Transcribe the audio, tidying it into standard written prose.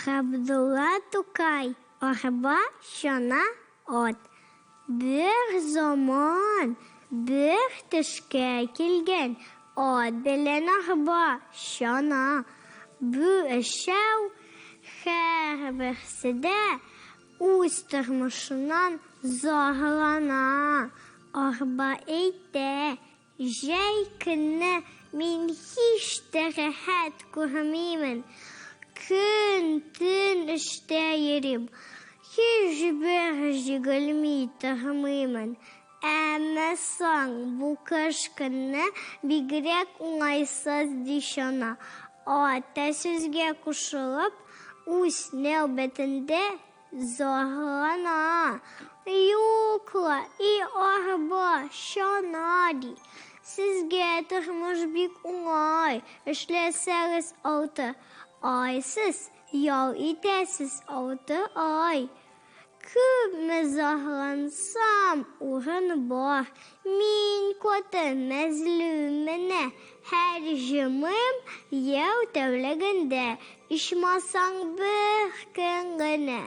Габдулла Тукай, арба шана от. Bir zaman bir tişke kilgen od bilen arba şana. Bu eşev her bersede ustırmışından zahrana. Arba eyde jeykine min hiç de rahat kurmimin. Күн-түн іште ерем, ешбір жігілмей тұрмаймын. Әмі соң бұл кішкіні бигірек оңайсыз дейшіна. Ата сөзге қошылып, өз нәубетінде зорлана. Юқла и арба шана дей. Sizge тұрмыш бик оңай, ішлесеңіз алты. Aysiz, yol itəsiz oldu ay. Küp zahlansam uğrun var. Min kötü məzlümünə hər jımım yev tövləgində. İşmasan bir kengene.